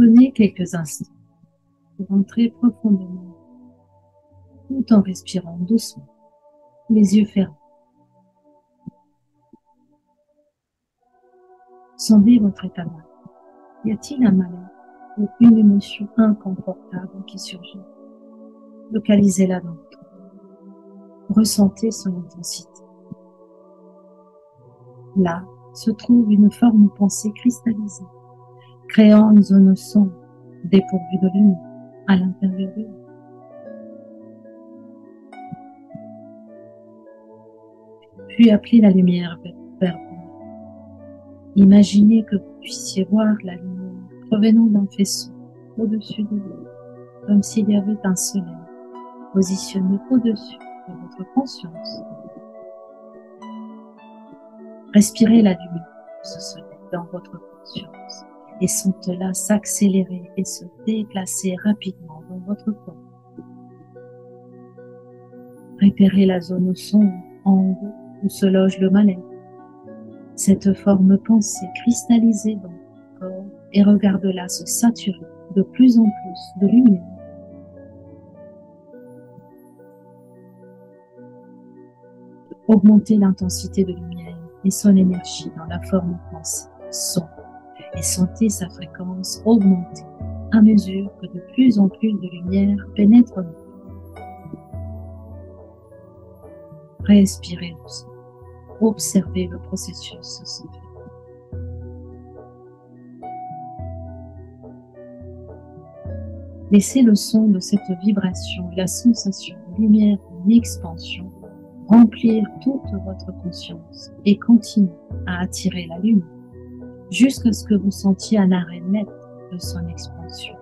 Prenez quelques instants pour entrer profondément tout en respirant doucement, les yeux fermés. Sondez votre état d'âme. Y a-t-il un malaise ou une émotion inconfortable qui surgit? Localisez-la dans votre corps. Ressentez son intensité. Là se trouve une forme pensée cristallisée, créant une zone sombre, dépourvue de lumière, à l'intérieur de vous. Puis appelez la lumière vers vous. Imaginez que vous puissiez voir la lumière provenant d'un faisceau au-dessus de vous, comme s'il y avait un soleil positionné au-dessus de votre conscience. Respirez la lumière de ce soleil dans votre conscience et sentez-la s'accélérer et se déplacer rapidement dans votre corps. Repérez la zone sombre en haut où se loge le malaise. Cette forme pensée cristallisée dans votre corps et regardez-la se saturer de plus en plus de lumière. Augmentez l'intensité de lumière et son énergie dans la forme pensée son et sentez sa fréquence augmenter à mesure que de plus en plus de lumière pénètre en vous. Respirez doucement. Observez le processus se faire. Laissez le son de cette vibration et la sensation de lumière en expansion remplir toute votre conscience et continuez à attirer la lumière jusqu'à ce que vous sentiez un arrêt net de son expansion.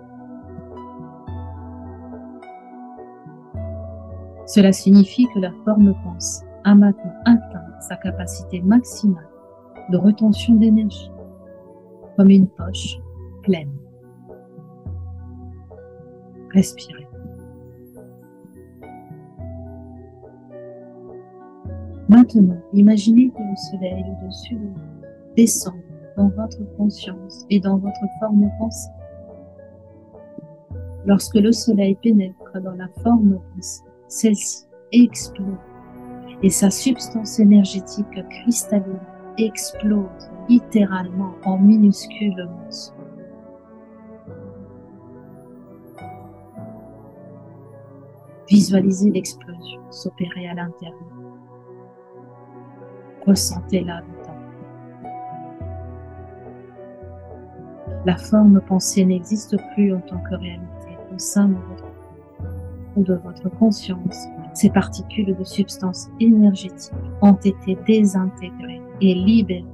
Cela signifie que la forme pensée a maintenant atteint sa capacité maximale de retention d'énergie, comme une poche pleine. Respirez. Maintenant, imaginez que le soleil au-dessus de vous descend dans votre conscience et dans votre forme pensée. Lorsque le soleil pénètre dans la forme pensée, celle-ci explose et sa substance énergétique cristalline explose littéralement en minuscules morceaux. Visualisez l'explosion s'opérer à l'intérieur. Ressentez-la dedans. La forme pensée n'existe plus en tant que réalité au sein de votre corps ou de votre conscience. Ces particules de substances énergétiques ont été désintégrées et libérées.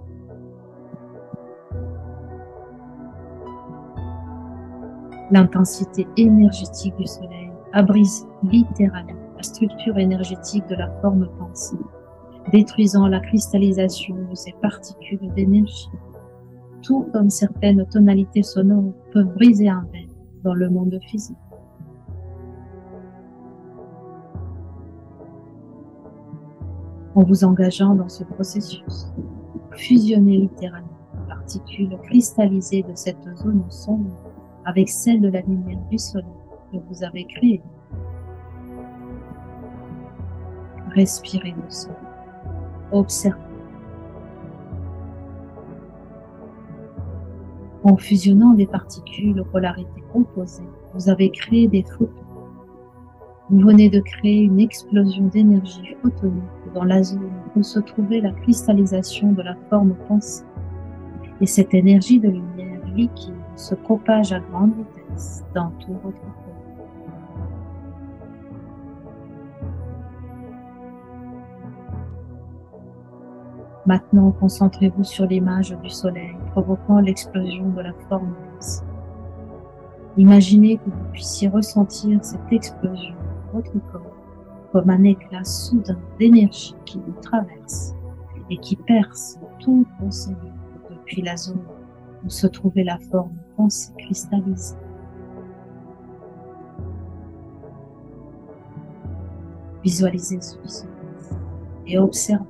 L'intensité énergétique du soleil a brisé littéralement la structure énergétique de la forme pensée, détruisant la cristallisation de ces particules d'énergie, tout comme certaines tonalités sonores peuvent briser un verre dans le monde physique. En vous engageant dans ce processus, fusionnez littéralement les particules cristallisées de cette zone sombre avec celle de la lumière du soleil que vous avez créée. Respirez doucement. Observez. En fusionnant des particules aux polarités opposées, vous avez créé des photons. Vous venez de créer une explosion d'énergie photonique dans la zone où se trouvait la cristallisation de la forme pensée. Et cette énergie de lumière liquide se propage à grande vitesse dans tout votre corps. Maintenant, concentrez-vous sur l'image du soleil provoquant l'explosion de la forme pensée. Imaginez que vous puissiez ressentir cette explosion dans votre corps comme un éclat soudain d'énergie qui vous traverse et qui perce toutes vos cellules depuis la zone où se trouvait la forme pensée cristallisée. Visualisez ceci et observez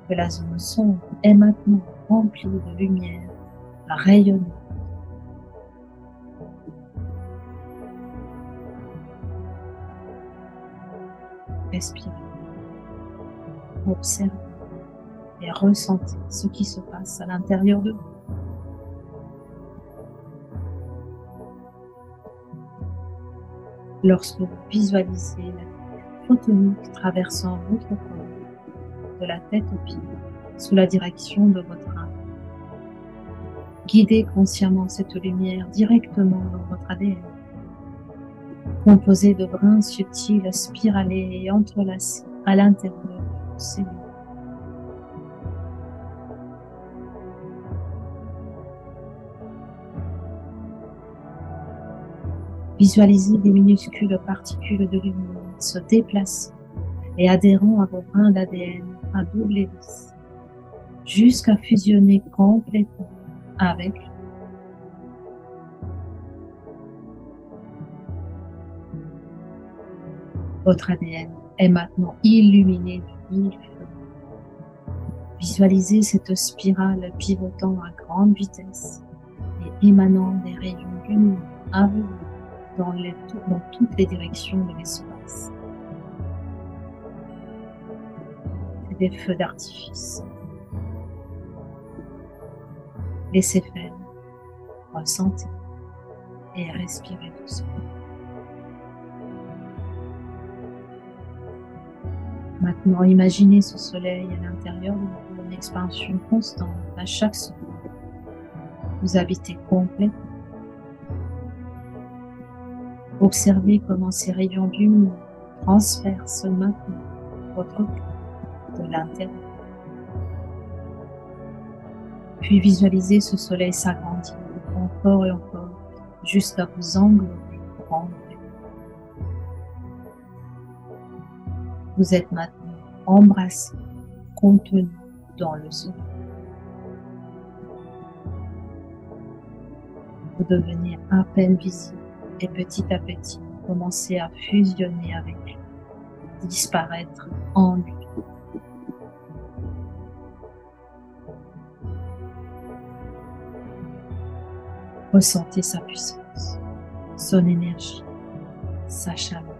que la zone sombre est maintenant remplie de lumière rayonnante. Respirez, observez et ressentez ce qui se passe à l'intérieur de vous. Lorsque vous visualisez la lumière photonique traversant votre corps, de la tête aux pieds, sous la direction de votre âme, guidez consciemment cette lumière directement dans votre ADN, composé de brins subtils, spiralés et entrelacés à l'intérieur de vos cellules. Visualisez des minuscules particules de lumière se déplacer et adhérant à vos brins d'ADN à double hélice, jusqu'à fusionner complètement avec votre ADN est maintenant illuminé de 1000 feux. Visualisez cette spirale pivotant à grande vitesse et émanant des rayons lumineux aveugles dans toutes les directions de l'espace. C'est des feux d'artifice. Laissez faire, ressentez et respirez doucement. Maintenant, imaginez ce soleil à l'intérieur de vous, une expansion constante à chaque seconde. Vous habitez complètement. Observez comment ces rayons lumineux transpercent maintenant votre cœur de l'intérieur. Puis visualisez ce soleil s'agrandir encore et encore jusqu'à vous englober complètement. Vous êtes maintenant embrassé, contenu dans le soleil. Vous devenez à peine visible et petit à petit, vous commencez à fusionner avec lui, disparaître en lui. Ressentez sa puissance, son énergie, sa chaleur.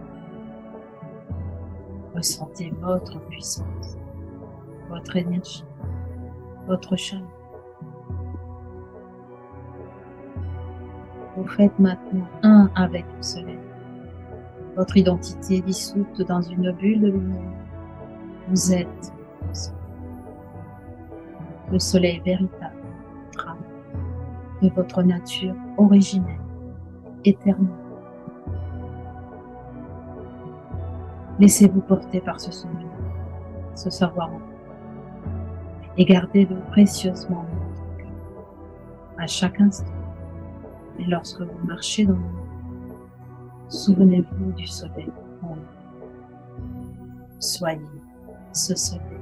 Ressentez votre puissance, votre énergie, votre chaleur. Vous faites maintenant un avec le soleil. Votre identité dissoute dans une bulle de lumière. Vous êtes le soleil véritable de votre nature originelle, éternelle. Laissez-vous porter par ce souvenir, ce savoir en vous, et gardez-le précieusement dans votre cœur, à chaque instant. Et lorsque vous marchez dans le monde, souvenez-vous du soleil en vous. Soyez ce soleil.